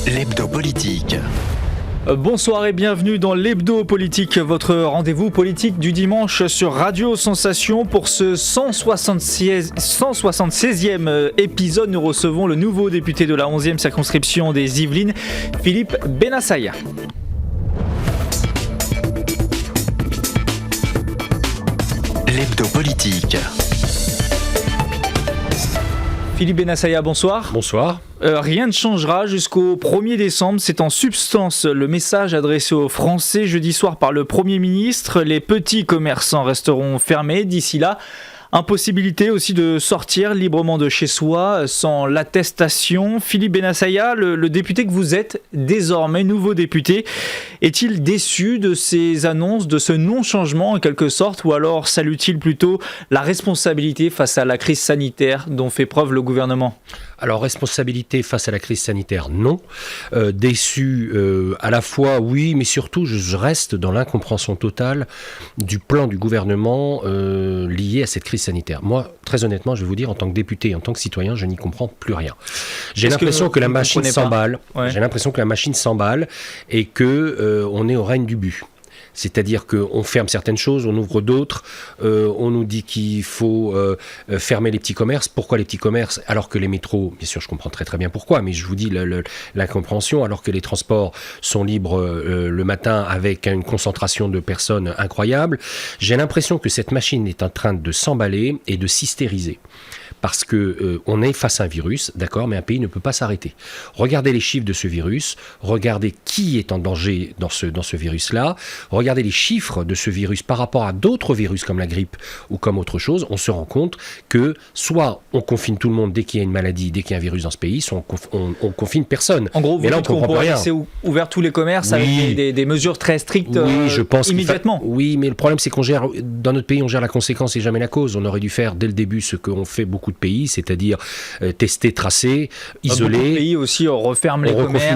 L'hebdo politique. Bonsoir et bienvenue dans l'hebdo politique, votre rendez-vous politique du dimanche sur Radio Sensation. Pour ce 176e épisode, nous recevons le nouveau député de la 11e circonscription des Yvelines, Philippe Benassaïa. L'hebdo politique. Philippe Benassaïa, bonsoir. Bonsoir. Rien ne changera jusqu'au 1er décembre. C'est en substance le message adressé aux Français jeudi soir par le Premier ministre. Les petits commerçants resteront fermés. D'ici là, impossibilité aussi de sortir librement de chez soi sans l'attestation. Philippe Benassaïa, le député que vous êtes, désormais nouveau député, est-il déçu de ces annonces, de ce non-changement en quelque sorte, ou alors salue-t-il plutôt la responsabilité face à la crise sanitaire dont fait preuve le gouvernement ? Alors, responsabilité face à la crise sanitaire, non. Déçu, à la fois, oui, mais surtout, je reste dans l'incompréhension totale du plan du gouvernement lié à cette crise sanitaire. Moi, très honnêtement, je vais vous dire, en tant que député, en tant que citoyen, je n'y comprends plus rien. J'ai l'impression que la machine s'emballe. Ouais. J'ai l'impression que la machine s'emballe et que on est au règne du but. C'est-à-dire qu'on ferme certaines choses, on ouvre d'autres, on nous dit qu'il faut fermer les petits commerces. Pourquoi les petits commerces ? Alors que les métros, bien sûr je comprends très très bien pourquoi, mais je vous dis l'incompréhension, alors que les transports sont libres le matin avec une concentration de personnes incroyable. J'ai l'impression que cette machine est en train de s'emballer et de s'hystériser. Parce que on est face à un virus, d'accord, mais un pays ne peut pas s'arrêter. Regardez les chiffres de ce virus, regardez qui est en danger dans ce virus-là, regardez les chiffres de ce virus par rapport à d'autres virus comme la grippe ou comme autre chose, on se rend compte que soit on confine tout le monde dès qu'il y a une maladie, dès qu'il y a un virus dans ce pays, soit on confine personne. En gros, vous dites qu'on pourrait laisser ouvert tous les commerces avec des mesures très strictes je pense immédiatement. Oui, mais le problème c'est qu'on gère, dans notre pays, on gère la conséquence et jamais la cause. On aurait dû faire dès le début ce qu'on fait beaucoup de pays, c'est-à-dire tester, tracer, isoler. Beaucoup de pays aussi referment les commerces.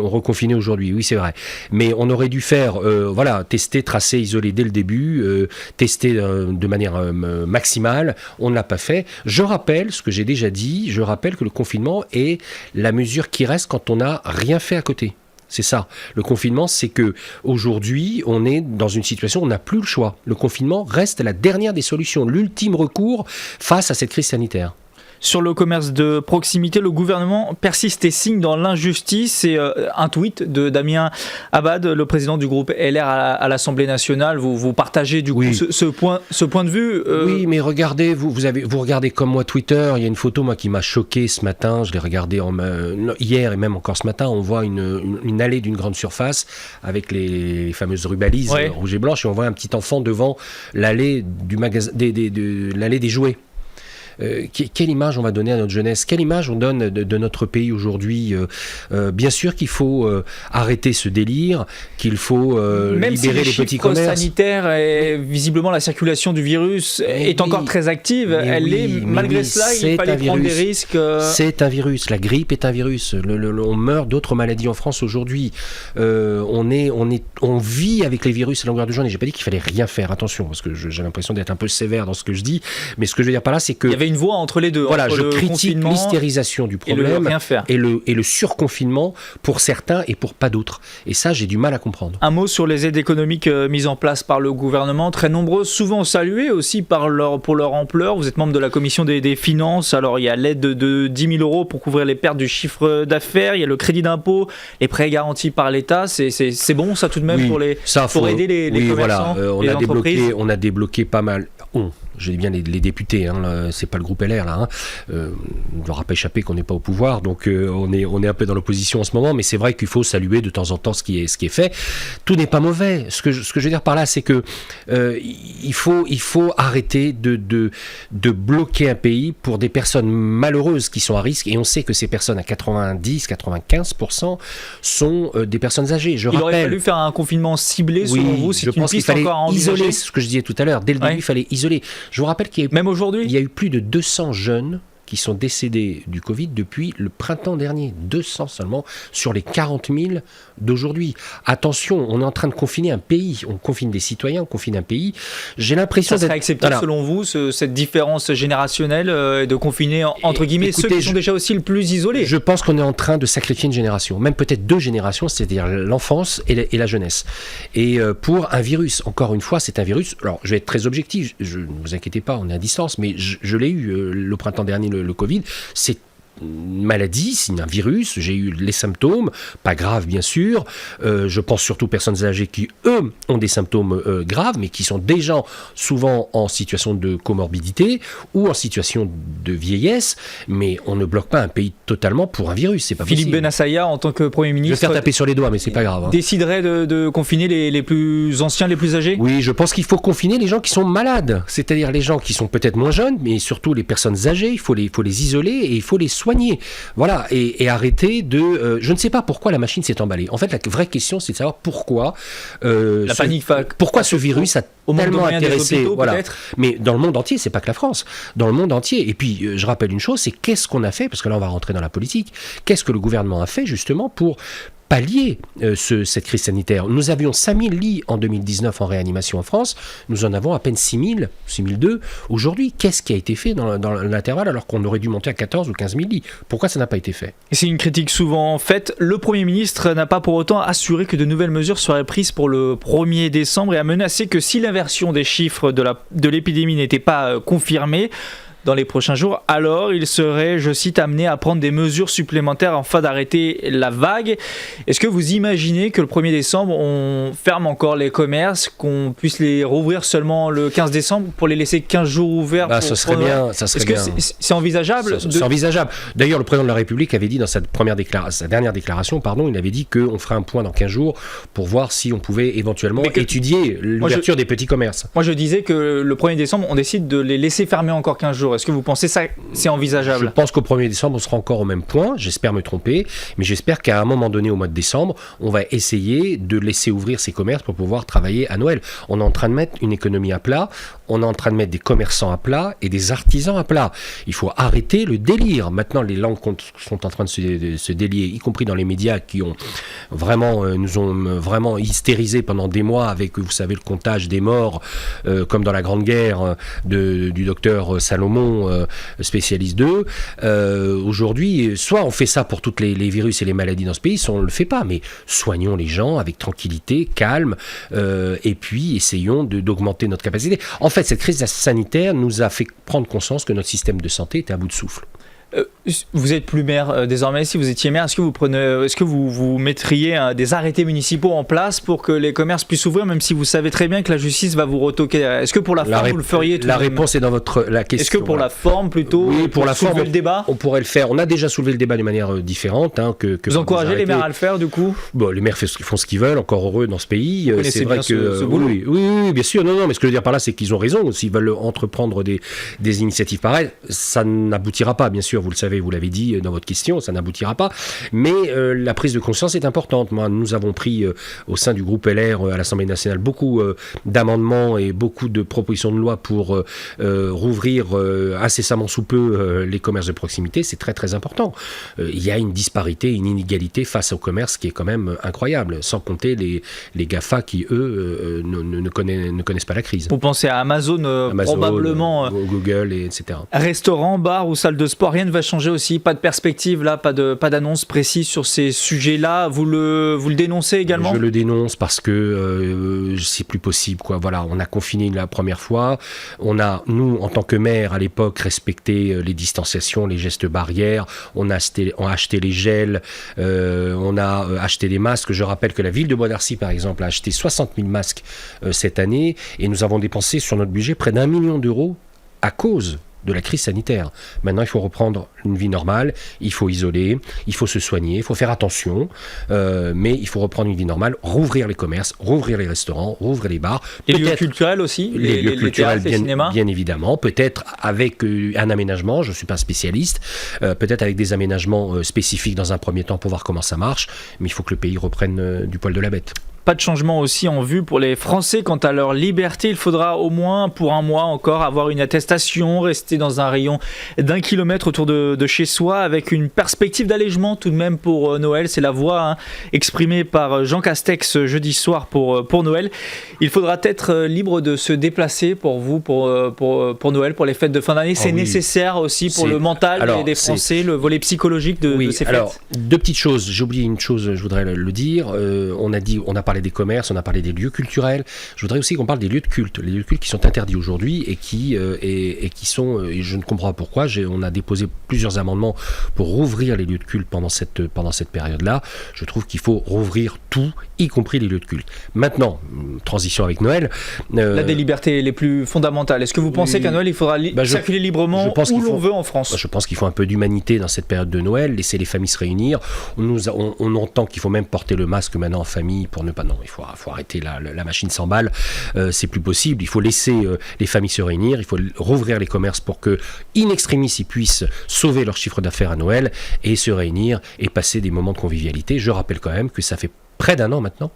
On reconfinait aujourd'hui, oui c'est vrai. Mais on aurait dû faire, tester, tracer, isoler dès le début, tester de manière maximale. On ne l'a pas fait. Je rappelle ce que j'ai déjà dit, je rappelle que le confinement est la mesure qui reste quand on n'a rien fait à côté. C'est ça. Le confinement, c'est que aujourd'hui, on est dans une situation où on n'a plus le choix. Le confinement reste la dernière des solutions, l'ultime recours face à cette crise sanitaire. Sur le commerce de proximité, le gouvernement persiste et signe dans l'injustice. C'est un tweet de Damien Abad, le président du groupe LR à l'Assemblée nationale. Vous partagez du coup ce point de vue Oui, mais regardez, vous regardez comme moi Twitter. Il y a une photo moi qui m'a choqué ce matin. Je l'ai regardée hier et même encore ce matin. On voit une allée d'une grande surface avec les fameuses rubalises rouges et blanches. Et on voit un petit enfant devant l'allée du magasin, l'allée des jouets. Quelle image on va donner à notre jeunesse ? Quelle image on donne de notre pays aujourd'hui ? Bien sûr qu'il faut arrêter ce délire, qu'il faut libérer les petits commerces. Même si les chiffres sanitaires et visiblement la circulation du virus est encore très active, malgré cela, il fallait prendre des risques. C'est un virus, la grippe est un virus. On meurt d'autres maladies en France aujourd'hui. On vit avec les virus à longueur de journée. J'ai pas dit qu'il fallait rien faire, attention, parce que j'ai l'impression d'être un peu sévère dans ce que je dis, mais ce que je veux dire par là, c'est que il y avait une voie entre les deux. Voilà, je critique l'hystérisation du problème et le surconfinement pour certains et pour pas d'autres. Et ça, j'ai du mal à comprendre. Un mot sur les aides économiques mises en place par le gouvernement, très nombreuses, souvent saluées aussi pour leur ampleur. Vous êtes membre de la commission des finances. Alors, il y a l'aide de 10 000 euros pour couvrir les pertes du chiffre d'affaires. Il y a le crédit d'impôt, les prêts garantis par l'État. C'est bon, ça, tout de même, pour aider les commerçants, les entreprises. On a débloqué pas mal. Je dis bien les députés, c'est pas le groupe LR là. Il ne leur a pas échappé qu'on n'est pas au pouvoir, donc on est un peu dans l'opposition en ce moment, mais c'est vrai qu'il faut saluer de temps en temps ce qui est fait. Tout n'est pas mauvais. Ce que je veux dire par là, c'est que il faut arrêter de bloquer un pays pour des personnes malheureuses qui sont à risque, et on sait que ces personnes à 90-95% sont des personnes âgées. Il aurait fallu faire un confinement ciblé selon vous, je pense qu'il fallait isoler, c'est ce que je disais tout à l'heure. Dès le début, il fallait isoler. Je vous rappelle qu'il y a eu, même aujourd'hui, il y a eu plus de 200 jeunes qui sont décédés du Covid depuis le printemps dernier. 200 seulement sur les 40 000 d'aujourd'hui. Attention, on est en train de confiner un pays. On confine des citoyens, on confine un pays. J'ai l'impression ça serait acceptable selon vous, cette différence générationnelle de confiner entre guillemets écoutez, ceux qui sont déjà aussi le plus isolés? Je pense qu'on est en train de sacrifier une génération, même peut-être 2 générations, c'est-à-dire l'enfance et la jeunesse. Et pour un virus, encore une fois, c'est un virus. Alors, je vais être très objectif, ne vous inquiétez pas, on est à distance, mais je l'ai eu le printemps dernier, le Covid. C'est une maladie, c'est un virus, j'ai eu les symptômes, pas graves bien sûr, je pense surtout aux personnes âgées qui, eux, ont des symptômes graves, mais qui sont déjà souvent en situation de comorbidité ou en situation de vieillesse, mais on ne bloque pas un pays totalement pour un virus, c'est pas possible. Philippe Bennassaya, en tant que Premier ministre... Je vais faire taper sur les doigts, mais c'est pas grave. Déciderait de confiner les plus anciens, les plus âgés? Oui, je pense qu'il faut confiner les gens qui sont malades, c'est-à-dire les gens qui sont peut-être moins jeunes, mais surtout les personnes âgées, il faut les isoler et il faut les soigner. Voilà, et arrêter de... je ne sais pas pourquoi la machine s'est emballée. En fait, la vraie question, c'est de savoir pourquoi... pourquoi ce virus a tellement intéressé... Voilà. Mais dans le monde entier, c'est pas que la France. Dans le monde entier. Et puis, je rappelle une chose, c'est qu'est-ce qu'on a fait, parce que là, on va rentrer dans la politique, qu'est-ce que le gouvernement a fait, justement, pour pallier cette crise sanitaire. Nous avions 5000 lits en 2019 en réanimation en France, nous en avons à peine 6000, 6002 aujourd'hui. Qu'est-ce qui a été fait dans l'intervalle alors qu'on aurait dû monter à 14 ou 15 000 lits? Pourquoi ça n'a pas été fait? Et c'est une critique souvent faite. Le Premier ministre n'a pas pour autant assuré que de nouvelles mesures seraient prises pour le 1er décembre et a menacé que si l'inversion des chiffres de l'épidémie n'était pas confirmée dans les prochains jours, alors il serait, je cite, amené à prendre des mesures supplémentaires afin d'arrêter la vague. Est-ce que vous imaginez que le 1er décembre, on ferme encore les commerces, qu'on puisse les rouvrir seulement le 15 décembre pour les laisser 15 jours ouverts? Ça serait bien. Est-ce que c'est envisageable? C'est envisageable. D'ailleurs, le président de la République avait dit dans sa dernière déclaration, il avait dit qu'on ferait un point dans 15 jours pour voir si on pouvait éventuellement étudier l'ouverture des petits commerces. Moi, je disais que le 1er décembre, on décide de les laisser fermer encore 15 jours. Est-ce que vous pensez ça, c'est envisageable? Je pense qu'au 1er décembre, on sera encore au même point. J'espère me tromper, mais j'espère qu'à un moment donné, au mois de décembre, on va essayer de laisser ouvrir ces commerces pour pouvoir travailler à Noël. On est en train de mettre une économie à plat, on est en train de mettre des commerçants à plat et des artisans à plat. Il faut arrêter le délire. Maintenant, les langues sont en train de se délier, y compris dans les médias qui ont nous ont vraiment hystérisés pendant des mois avec, vous savez, le comptage des morts, comme dans la Grande Guerre du docteur Salomon, spécialiste d'eux. Aujourd'hui, soit on fait ça pour toutes les virus et les maladies dans ce pays, soit on ne le fait pas, mais soignons les gens avec tranquillité, calme, et puis essayons d'augmenter notre capacité. En fait, cette crise sanitaire nous a fait prendre conscience que notre système de santé était à bout de souffle. Vous êtes plus maire désormais. Si vous étiez maire, est-ce que vous mettriez des arrêtés municipaux en place pour que les commerces puissent ouvrir, même si vous savez très bien que la justice va vous retoquer? Est-ce que pour la forme, vous le feriez? La réponse est dans la question. Est-ce que pour la forme plutôt? Oui, pour la forme, le débat, on pourrait le faire. On a déjà soulevé le débat de manière différente. Vous encouragez les maires à le faire, du coup? Bon, les maires font ce qu'ils veulent, encore heureux dans ce pays. C'est vrai que ce boulot. Oui, bien sûr. Non, mais ce que je veux dire par là, c'est qu'ils ont raison. S'ils veulent entreprendre des initiatives pareilles, ça n'aboutira pas, bien sûr. Vous le savez, vous l'avez dit dans votre question, ça n'aboutira pas. Mais la prise de conscience est importante. Nous avons pris au sein du groupe LR à l'Assemblée nationale beaucoup d'amendements et beaucoup de propositions de loi pour rouvrir incessamment sous peu les commerces de proximité. C'est très très important. Il y a une disparité, une inégalité face au commerce qui est quand même incroyable, sans compter les GAFA qui, eux, ne connaissent pas la crise. Vous pensez à Amazon probablement. Google, etc. Restaurant, bar ou salle de sport, rien ne va changer aussi? Pas de perspective là, pas d'annonce précise sur ces sujets-là. Vous le dénoncez également? Je le dénonce parce que c'est plus possible, quoi. Voilà, on a confiné la première fois. On a, nous, en tant que maire, à l'époque, respecté les distanciations, les gestes barrières. On a acheté les gels, on a acheté des masques. Je rappelle que la ville de Bois-d'Arcy, par exemple, a acheté 60 000 masques cette année et nous avons dépensé sur notre budget près d'1 million d'euros à cause de la crise sanitaire. Maintenant, il faut reprendre une vie normale, il faut isoler, il faut se soigner, il faut faire attention, mais il faut reprendre une vie normale, rouvrir les commerces, rouvrir les restaurants, rouvrir les bars. Les lieux culturels aussi, les lieux culturels, les cinémas. Bien évidemment, peut-être avec un aménagement, je ne suis pas un spécialiste, peut-être avec des aménagements spécifiques dans un premier temps pour voir comment ça marche, mais il faut que le pays reprenne du poil de la bête. pas de changement aussi en vue pour les Français quant à leur liberté. Il faudra au moins pour un mois encore avoir une attestation, rester dans un rayon d'1 kilomètre autour de chez soi, avec une perspective d'allègement tout de même pour Noël. C'est la voix exprimée par Jean Castex jeudi soir pour Noël. Il faudra être libre de se déplacer pour vous, pour Noël, pour les fêtes de fin d'année. C'est nécessaire aussi pour le mental des Français, le volet psychologique de ces fêtes. Alors, deux petites choses. J'ai oublié une chose, je voudrais le dire. On a parlé des commerces, on a parlé des lieux culturels. Je voudrais aussi qu'on parle des lieux de culte. Les lieux de culte qui sont interdits aujourd'hui et qui sont, et je ne comprends pas pourquoi, on a déposé plusieurs amendements pour rouvrir les lieux de culte pendant cette période-là. Je trouve qu'il faut rouvrir tout, y compris les lieux de culte. Maintenant, transition avec Noël. Là, des libertés les plus fondamentales. Est-ce que vous pensez qu'à Noël, il faudra circuler librement où l'on veut en France ? Je pense qu'il faut un peu d'humanité dans cette période de Noël, laisser les familles se réunir. On entend qu'il faut même porter le masque maintenant en famille pour ne pas... Non, il faut arrêter la machine s'emballe. C'est plus possible. Il faut laisser les familles se réunir. Il faut rouvrir les commerces pour que, in extremis, ils puissent sauver leur chiffre d'affaires à Noël et se réunir et passer des moments de convivialité. Je rappelle quand même que ça fait près d'un an maintenant.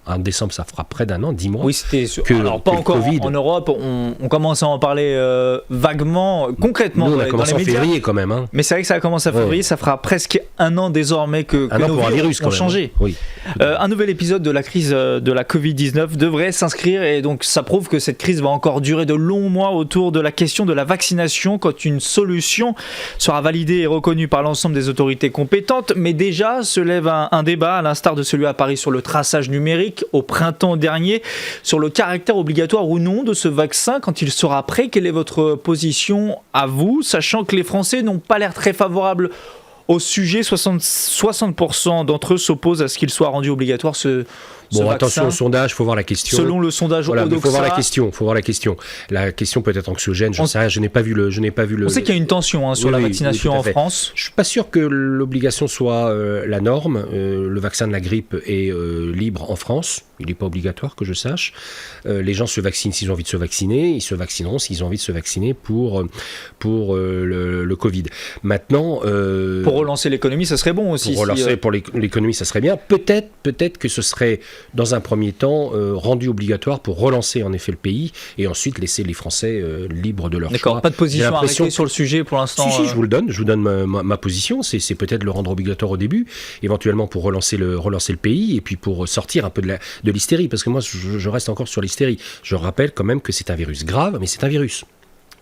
En décembre, ça fera près d'un an, 10 mois. Oui, c'était alors pas encore COVID. En Europe. On commence à en parler vaguement, concrètement. Nous, on a commencé en février quand même. Mais c'est vrai que ça a commencé en février. Ça fera presque un an désormais que nos virus ont changé. Oui. Un nouvel épisode de la crise de la Covid-19 devrait s'inscrire, et donc ça prouve que cette crise va encore durer de longs mois autour de la question de la vaccination, quand une solution sera validée et reconnue par l'ensemble des autorités compétentes. Mais déjà se lève un débat, à l'instar de celui à Paris sur le traçage numérique au printemps dernier, sur le caractère obligatoire ou non de ce vaccin quand il sera prêt. Quelle est votre position à vous, sachant que les Français n'ont pas l'air très favorables au sujet? 60% d'entre eux s'opposent à ce qu'il soit rendu obligatoire ce vaccin. Attention au sondage, il faut voir la question. Selon le sondage Odoxa, il faut voir la question. La question peut être anxiogène, je ne sais rien, je n'ai pas vu le... On sait qu'il y a une tension sur la vaccination en France. Je ne suis pas sûr que l'obligation soit la norme. Le vaccin de la grippe est libre en France. Il n'est pas obligatoire, que je sache. Les gens se vaccinent s'ils ont envie de se vacciner. Ils se vaccineront s'ils ont envie de se vacciner pour le Covid. Maintenant... pour relancer l'économie, ça serait bon aussi. Pour l'économie, ça serait bien. Peut-être que ce serait, dans un premier temps, rendu obligatoire pour relancer en effet le pays et ensuite laisser les Français libres de leur choix. D'accord, pas de position arrêtée sur le sujet pour l'instant. Si, je vous le donne. Je vous donne ma position. C'est peut-être le rendre obligatoire au début, éventuellement pour relancer le pays et puis pour sortir un peu de l'hystérie, parce que moi je reste encore sur l'hystérie. Je rappelle quand même que c'est un virus grave, mais c'est un virus.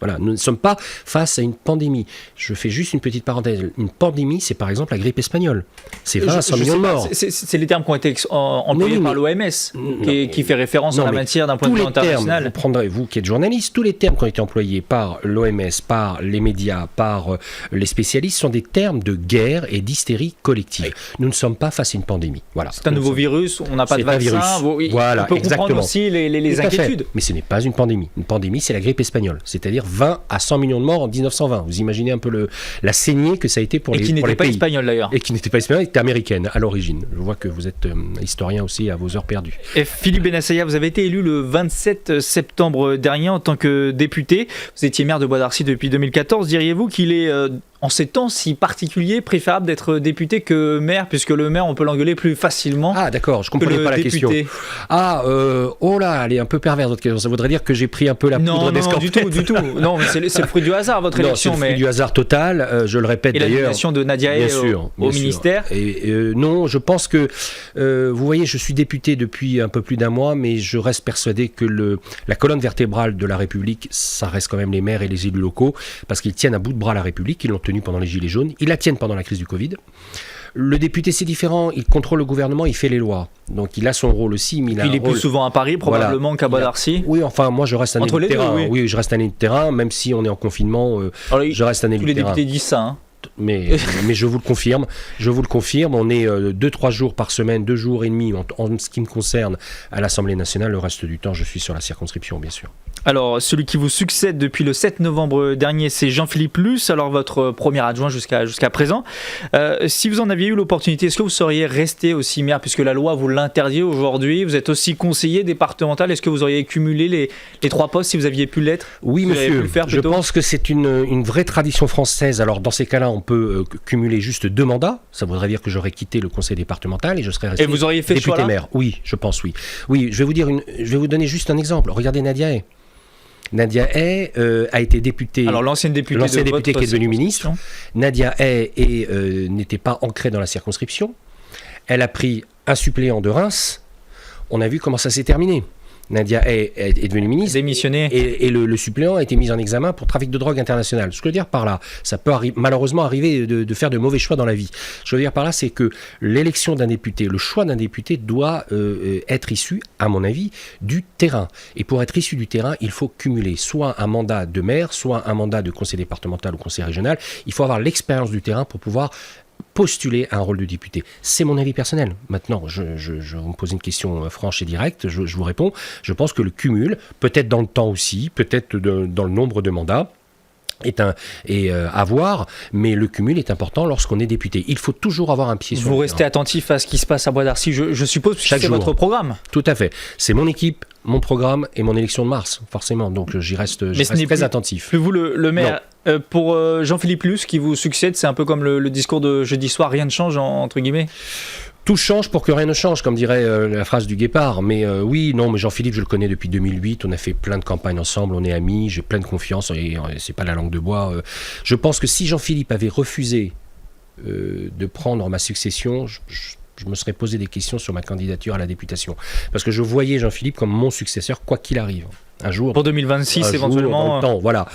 Voilà, nous ne sommes pas face à une pandémie. Je fais juste une petite parenthèse. Une pandémie, c'est par exemple la grippe espagnole. C'est 20 à 100 millions de morts. C'est les termes qui ont été employés par l'OMS, qui fait référence en la matière d'un point de vue international. Vous prendrez, vous qui êtes journaliste, tous les termes qui ont été employés par l'OMS, par les médias, par les spécialistes, sont des termes de guerre et d'hystérie collective. Oui. Nous ne sommes pas face à une pandémie. Voilà. C'est un nouveau virus, on n'a pas de vaccin. Voilà, on peut comprendre aussi les inquiétudes. Mais ce n'est pas une pandémie. Une pandémie, c'est la grippe espagnole. C'est-à-dire 20 à 100 millions de morts en 1920. Vous imaginez un peu la saignée que ça a été pour les pays. Et qui n'était pas espagnole d'ailleurs. Et qui n'était pas espagnole, était américaine à l'origine. Je vois que vous êtes historien aussi à vos heures perdues. Et Philippe Bennassaya, vous avez été élu le 27 septembre dernier en tant que député. Vous étiez maire de Bois d'Arcy depuis 2014. Diriez-vous qu'il est... en ces temps si particuliers, préférable d'être député que maire, puisque le maire, on peut l'engueuler plus facilement. Ah d'accord, je ne comprenais pas la question. Oh là, elle est un peu perverse votre question. Ça voudrait dire que j'ai pris un peu la poudre d'escampette. Non, du tout. Non, mais c'est le fruit du hasard, votre élection. C'est le fruit du hasard total, je le répète d'ailleurs. Et la nomination de Nadia au ministère. Et non, je pense que, vous voyez, je suis député depuis un peu plus d'un mois, mais je reste persuadé que la colonne vertébrale de la République, ça reste quand même les maires et les élus locaux, parce qu'ils tiennent à bout de bras la République, ils l'ont tenu pendant les Gilets jaunes, ils la tiennent pendant la crise du Covid. Le député, c'est différent, il contrôle le gouvernement, il fait les lois. Donc il a son rôle aussi. Mais il est plus souvent à Paris, probablement, qu'à Bois d'Arcy. Oui, enfin, moi je reste un élu de terrain. Oui, je reste un élu de terrain, même si on est en confinement, je reste un élu de terrain. Tous les députés disent ça, hein. Mais je vous le confirme, on est 2-3 jours par semaine, 2 jours et demi en ce qui me concerne à l'Assemblée nationale. Le reste du temps, je suis sur la circonscription, bien sûr. Alors, celui qui vous succède depuis le 7 novembre dernier, c'est Jean-Philippe Luce, alors votre premier adjoint jusqu'à présent. Si vous en aviez eu l'opportunité, est-ce que vous seriez resté aussi maire, puisque la loi vous l'interdit aujourd'hui? Vous êtes aussi conseiller départemental. Est-ce que vous auriez cumulé les 3 postes si vous aviez pu l'être? Oui, monsieur. Je pense que c'est une vraie tradition française. Alors, dans ces cas-là, on peut cumuler juste 2 mandats. Ça voudrait dire que j'aurais quitté le conseil départemental et je serais resté et vous auriez fait député ce maire. Oui, je pense, oui. Oui, je vais vous donner juste un exemple. Regardez Nadia Hay. Nadia Hay a été députée. Alors l'ancienne députée qui est devenue ministre. Nadia Hay n'était pas ancrée dans la circonscription. Elle a pris un suppléant de Reims. On a vu comment ça s'est terminé. Nadia Hay est devenue ministre. Démissionné. Et le suppléant a été mis en examen pour trafic de drogue international. Ce que je veux dire par là, ça peut malheureusement arriver de faire de mauvais choix dans la vie. Ce que je veux dire par là, c'est que l'élection d'un député, le choix d'un député doit être issu, à mon avis, du terrain. Et pour être issu du terrain, il faut cumuler soit un mandat de maire, soit un mandat de conseiller départemental ou conseiller régional. Il faut avoir l'expérience du terrain pour pouvoir postuler à un rôle de député. C'est mon avis personnel. Maintenant, je vous me pose une question franche et directe, je vous réponds. Je pense que le cumul, peut-être dans le temps aussi, peut-être dans le nombre de mandats, est à voir, mais le cumul est important lorsqu'on est député. Il faut toujours avoir un pied sur le terrain. Vous restez attentif à ce qui se passe à Bois d'Arcy, je suppose, puisque c'est votre programme. Tout à fait. C'est mon équipe, mon programme et mon élection de mars, forcément. Donc j'y reste très attentif. Plus vous le maire. Pour Jean-Philippe Luce qui vous succède, c'est un peu comme le discours de jeudi soir, rien ne change entre guillemets. Tout change pour que rien ne change, comme dirait la phrase du Guépard. Mais oui, non, mais Jean-Philippe, je le connais depuis 2008. On a fait plein de campagnes ensemble, on est amis, j'ai pleine confiance et c'est pas la langue de bois. Je pense que si Jean-Philippe avait refusé de prendre ma succession, je me serais posé des questions sur ma candidature à la députation. Parce que je voyais Jean-Philippe comme mon successeur, quoi qu'il arrive. Un jour. Pour 2026, éventuellement. Dans le temps, voilà.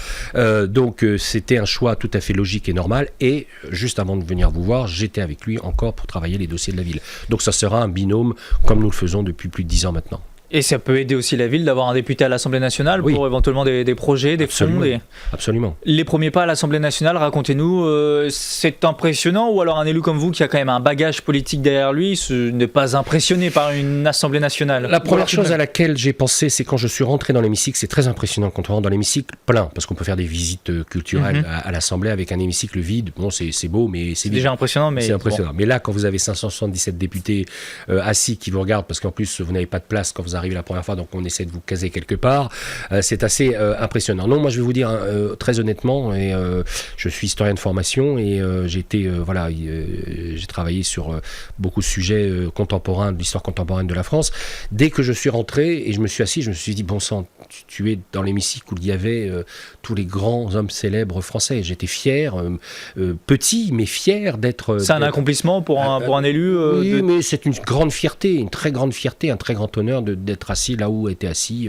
Donc, c'était un choix tout à fait logique et normal. Et juste avant de venir vous voir, j'étais avec lui encore pour travailler les dossiers de la ville. Donc, ça sera un binôme comme nous le faisons depuis plus de 10 ans maintenant. Et ça peut aider aussi la ville d'avoir un député à l'Assemblée nationale pour éventuellement des projets, des fonds. Absolument. Les premiers pas à l'Assemblée nationale, racontez-nous, c'est impressionnant ou alors un élu comme vous qui a quand même un bagage politique derrière lui n'est pas impressionné par une Assemblée nationale? La première chose à laquelle j'ai pensé, c'est quand je suis rentré dans l'hémicycle. C'est très impressionnant quand on rentre dans l'hémicycle plein, parce qu'on peut faire des visites culturelles à l'Assemblée avec un hémicycle vide. Bon, c'est beau, mais c'est déjà impressionnant. Mais c'est impressionnant. Bon. Mais là, quand vous avez 577 députés assis qui vous regardent, parce qu'en plus, vous n'avez pas de place quand vous arrive la première fois, donc on essaie de vous caser quelque part. C'est assez impressionnant. Non, moi je vais vous dire très honnêtement, et je suis historien de formation et j'ai travaillé sur beaucoup de sujets contemporains, de l'histoire contemporaine de la France. Dès que je suis rentré et je me suis assis, je me suis dit, bon sang, tu es dans l'hémicycle où il y avait tous les grands hommes célèbres français. J'étais fier, petit, mais fier d'être... C'est un accomplissement pour un élu Oui, mais c'est une grande fierté, une très grande fierté, un très grand honneur d'être assis là où étaient assis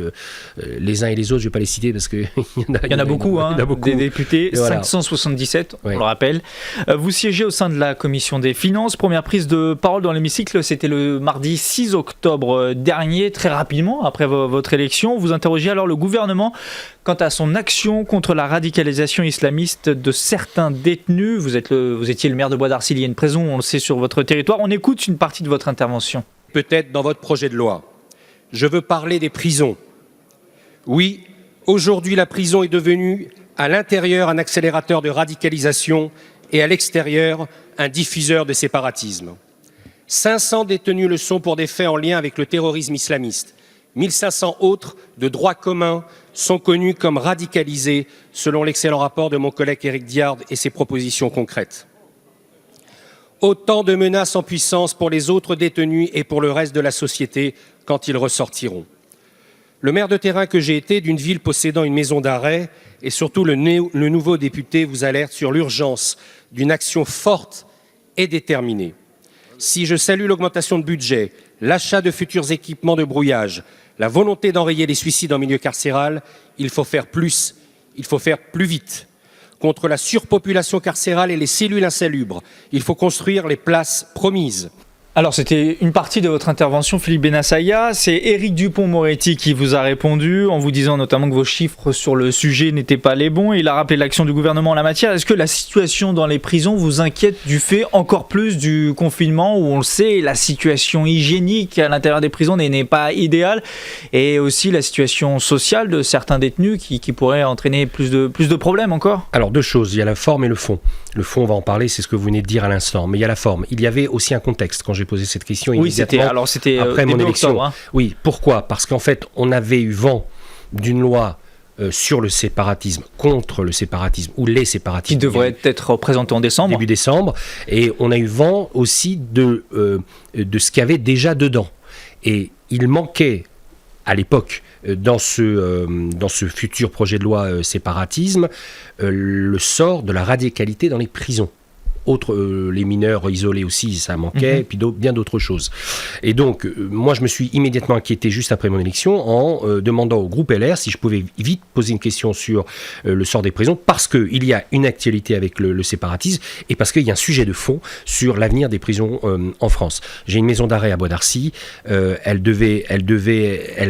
les uns et les autres. Je ne vais pas les citer parce qu'il y en a beaucoup, des députés, voilà. 577, on le rappelle. Vous siégez au sein de la commission des finances. Première prise de parole dans l'hémicycle, c'était le mardi 6 octobre dernier, très rapidement après votre élection. Vous interrogez alors le gouvernement quant à son action contre la radicalisation islamiste de certains détenus. Vous étiez le maire de Bois d'Arcy, il y a une prison, on le sait, sur votre territoire. On écoute une partie de votre intervention. Peut-être dans votre projet de loi. Je veux parler des prisons. Oui, aujourd'hui, la prison est devenue à l'intérieur un accélérateur de radicalisation et à l'extérieur un diffuseur de séparatisme. 500 détenus le sont pour des faits en lien avec le terrorisme islamiste. 1500 autres de droit commun sont connus comme radicalisés selon l'excellent rapport de mon collègue Éric Diard et ses propositions concrètes. Autant de menaces en puissance pour les autres détenus et pour le reste de la société quand ils ressortiront. Le maire de terrain que j'ai été d'une ville possédant une maison d'arrêt et surtout le nouveau député vous alerte sur l'urgence d'une action forte et déterminée. Si je salue l'augmentation de budget, l'achat de futurs équipements de brouillage, la volonté d'enrayer les suicides en milieu carcéral, il faut faire plus, il faut faire plus vite. Contre la surpopulation carcérale et les cellules insalubres, il faut construire les places promises. Alors c'était une partie de votre intervention, Philippe Bennassaya. C'est Éric Dupond-Moretti qui vous a répondu en vous disant notamment que vos chiffres sur le sujet n'étaient pas les bons. Il a rappelé l'action du gouvernement en la matière. Est-ce que la situation dans les prisons vous inquiète du fait encore plus du confinement où on le sait, la situation hygiénique à l'intérieur des prisons n'est pas idéale et aussi la situation sociale de certains détenus qui pourrait entraîner plus de problèmes encore? Alors deux choses, il y a la forme et le fond. Le fond, on va en parler, c'est ce que vous venez de dire à l'instant. Mais il y a la forme. Il y avait aussi un contexte quand j'ai posé cette question immédiatement c'était après mon élection. Octobre, hein. Oui, pourquoi ? Parce qu'en fait, on avait eu vent d'une loi sur le séparatisme, contre le séparatisme, ou les séparatismes. Qui devrait être présenté en décembre. Début décembre. Et on a eu vent aussi de ce qu'il y avait déjà dedans. Et il manquait, à l'époque, dans ce futur projet de loi séparatisme, le sort de la radicalité dans les prisons. Les mineurs isolés aussi, ça manquait, et puis bien d'autres choses. Et donc, moi, je me suis immédiatement inquiété juste après mon élection en demandant au groupe LR si je pouvais vite poser une question sur le sort des prisons, parce qu'il y a une actualité avec le séparatisme et parce qu'il y a un sujet de fond sur l'avenir des prisons en France. J'ai une maison d'arrêt à Bois d'Arcy, elle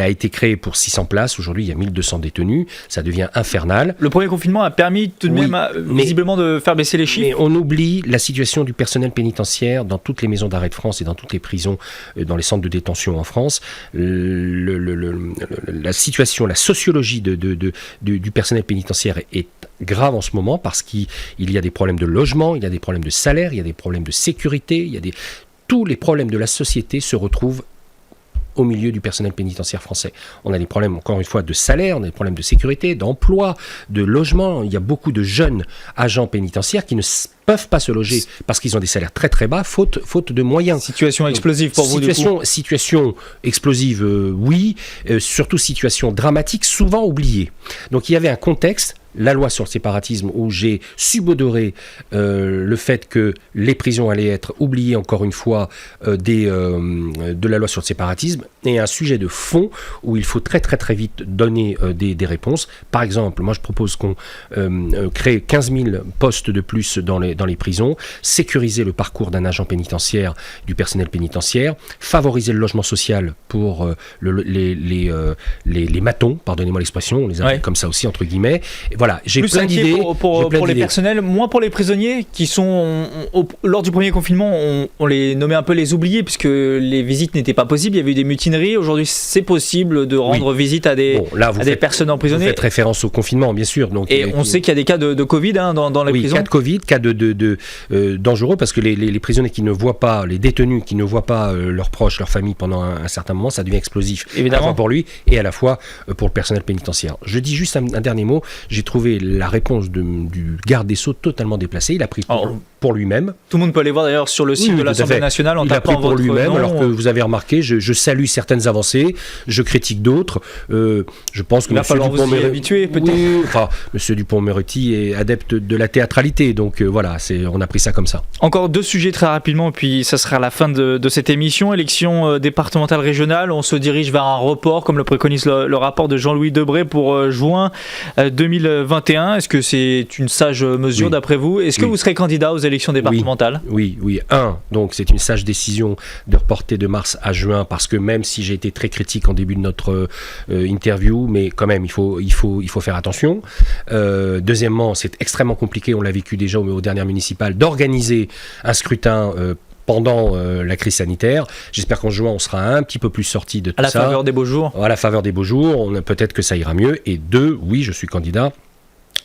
a été créée pour 600 places, aujourd'hui il y a 1200 détenus, ça devient infernal. Le premier confinement a permis tout de même visiblement de faire baisser les chiffres. Mais on oublie la situation du personnel pénitentiaire dans toutes les maisons d'arrêt de France et dans toutes les prisons, dans les centres de détention en France. La situation, la sociologie du personnel pénitentiaire est grave en ce moment parce qu'il y a des problèmes de logement, il y a des problèmes de salaire, il y a des problèmes de sécurité, tous les problèmes de la société se retrouvent au milieu du personnel pénitentiaire français. On a des problèmes, encore une fois, de salaire, on a des problèmes de sécurité, d'emploi, de logement. Il y a beaucoup de jeunes agents pénitentiaires qui ne peuvent pas se loger parce qu'ils ont des salaires très très bas, faute de moyens. Situation explosive pour vous, du coup. Situation explosive, oui. Surtout situation dramatique, souvent oubliée. Donc il y avait un contexte, la loi sur le séparatisme, où j'ai subodoré le fait que les prisons allaient être oubliées, encore une fois, de la loi sur le séparatisme, et un sujet de fond où il faut très très très vite donner des réponses. Par exemple, moi je propose qu'on crée 15 000 postes de plus dans les prisons, sécuriser le parcours d'un agent pénitentiaire, du personnel pénitentiaire, favoriser le logement social pour les matons, pardonnez-moi l'expression, on les appelle comme ça aussi, entre guillemets. Et voilà, j'ai plein d'idées. Pour les personnels, moins pour les prisonniers qui sont, lors du premier confinement, on les nommait un peu les oubliés puisque les visites n'étaient pas possibles, il y avait eu des mutineries. Aujourd'hui, c'est possible de rendre visite à des personnes emprisonnées. Vous faites référence au confinement, bien sûr. Donc, et on sait qu'il y a des cas de Covid dans les prisons. Cas de Covid, cas de dangereux, parce que les prisonniers qui ne voient pas, les détenus qui ne voient pas leurs proches, leur famille pendant un certain moment, ça devient explosif. Évidemment. À la fois pour lui et à la fois pour le personnel pénitentiaire. Je dis juste un dernier mot. J'ai trouvé la réponse du garde des Sceaux totalement déplacée. Il a pris pour lui-même. Tout le monde peut aller voir d'ailleurs sur le site de l'Assemblée nationale en tapant votre nom. Il a pris pour lui-même, alors que vous avez remarqué, je salue certaines avancées, je critique d'autres. Je pense que il va falloir vous y habituer, peut-être. Oui, M. Dupond-Moretti est adepte de la théâtralité, donc voilà, on a pris ça comme ça. Encore deux sujets très rapidement, puis ça sera la fin de cette émission. Élection départementale régionale, on se dirige vers un report, comme le préconise le rapport de Jean-Louis Debré pour juin 2021. Est-ce que c'est une sage mesure d'après vous ? Est-ce que vous serez candidat aux élections départementales ? Oui. Donc c'est une sage décision de reporter de mars à juin, parce que même si j'ai été très critique en début de notre interview, mais quand même il faut faire attention. Deuxièmement, c'est extrêmement compliqué, on l'a vécu déjà aux dernières municipales, d'organiser un scrutin pendant la crise sanitaire. J'espère qu'en juin, on sera un petit peu plus sorti de tout ça. À la faveur des beaux jours. À la faveur des beaux jours, peut-être que ça ira mieux. Et deux, oui, je suis candidat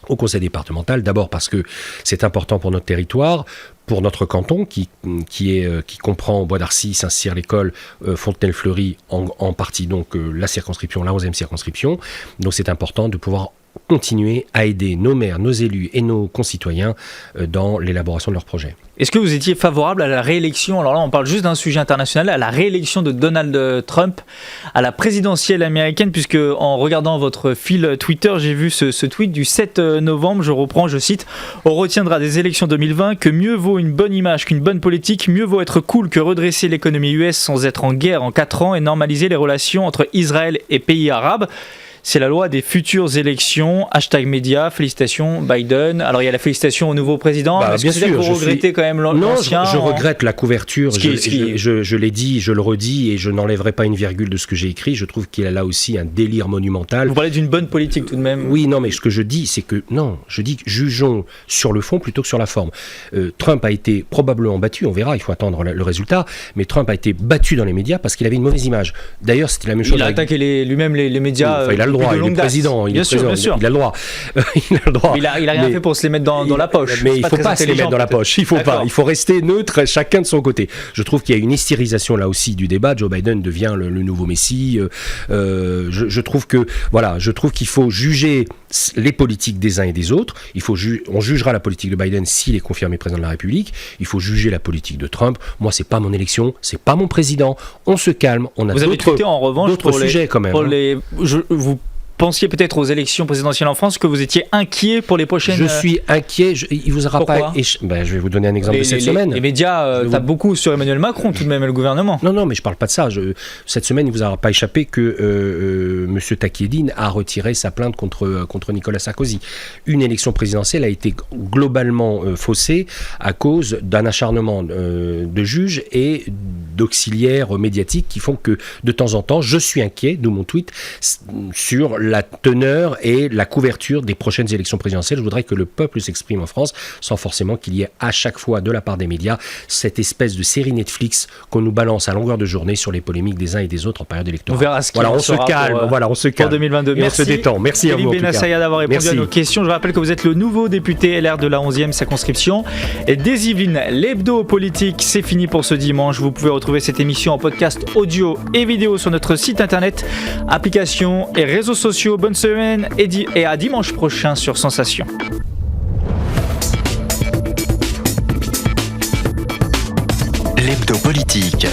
au conseil départemental, d'abord parce que c'est important pour notre territoire, pour notre canton qui comprend Bois d'Arcy, Saint-Cyr-l'École, Fontenay-le-Fleury, en partie donc la 11e circonscription. Donc c'est important de pouvoir continuer à aider nos maires, nos élus et nos concitoyens dans l'élaboration de leurs projets. Est-ce que vous étiez favorable à la réélection, alors là on parle juste d'un sujet international, à la réélection de Donald Trump à la présidentielle américaine, puisque en regardant votre fil Twitter, j'ai vu ce tweet du 7 novembre, je reprends, je cite: « On retiendra des élections 2020 que mieux vaut une bonne image qu'une bonne politique, mieux vaut être cool que redresser l'économie US sans être en guerre en 4 ans et normaliser les relations entre Israël et pays arabes ». c'est la loi des futures élections. #média, félicitations Biden. Alors il y a la félicitation au nouveau président. Est-ce bien que c'est sûr, vous regrettez quand même l'ancien? Non, je regrette la couverture. Je l'ai dit, je le redis, et je n'enlèverai pas une virgule de ce que j'ai écrit. Je trouve qu'il a là aussi un délire monumental. Vous parlez d'une bonne politique tout de même. Oui, non, mais ce que je dis, c'est que non, je dis jugeons sur le fond plutôt que sur la forme. Trump a été probablement battu, on verra, il faut attendre le résultat, mais Trump a été battu dans les médias parce qu'il avait une mauvaise image. D'ailleurs, c'était la même chose. Il a attaqué lui-même les médias. Il a le droit, il est président. Bien sûr. Il a le droit. Il a le droit. Il a rien fait pour se les mettre dans la poche. Mais il ne faut pas se les mettre dans la poche. Il faut rester neutre, chacun de son côté. Je trouve qu'il y a une hystérisation là aussi du débat. Joe Biden devient le nouveau Messie. Je trouve qu'il faut juger les politiques des uns et des autres. On jugera la politique de Biden s'il est confirmé président de la République. Il faut juger la politique de Trump. Moi, c'est pas mon élection, c'est pas mon président. On se calme. On a Vous avez tweeté en revanche d'autres sujets quand même. Vous pensiez peut-être aux élections présidentielles en France, que vous étiez inquiet pour les prochaines... Je suis inquiet. Il vous aura Pourquoi? je vais vous donner un exemple de cette semaine. Les médias tapent beaucoup sur Emmanuel Macron, tout de même, et le gouvernement. Non, mais je parle pas de ça. Cette semaine, il vous aura pas échappé que M. Takieddine a retiré sa plainte contre Nicolas Sarkozy. Une élection présidentielle a été globalement faussée à cause d'un acharnement de juges et d'auxiliaires médiatiques qui font que, de temps en temps, je suis inquiet, d'où mon tweet, sur la teneur et la couverture des prochaines élections présidentielles. Je voudrais que le peuple s'exprime en France sans forcément qu'il y ait à chaque fois de la part des médias cette espèce de série Netflix qu'on nous balance à longueur de journée sur les polémiques des uns et des autres en période électorale. On verra ce qu'il en sera on se calme pour 2022. Et Merci. on se détend. Merci à vous. Philippe Benassaïa d'avoir répondu à nos questions. Je rappelle que vous êtes le nouveau député LR de la 11e circonscription des Yvelines. L'hebdo politique, c'est fini pour ce dimanche. Vous pouvez retrouver cette émission en podcast audio et vidéo sur notre site internet, applications et réseaux sociaux. Bonne semaine et à dimanche prochain sur Sensation. L'hebdo politique.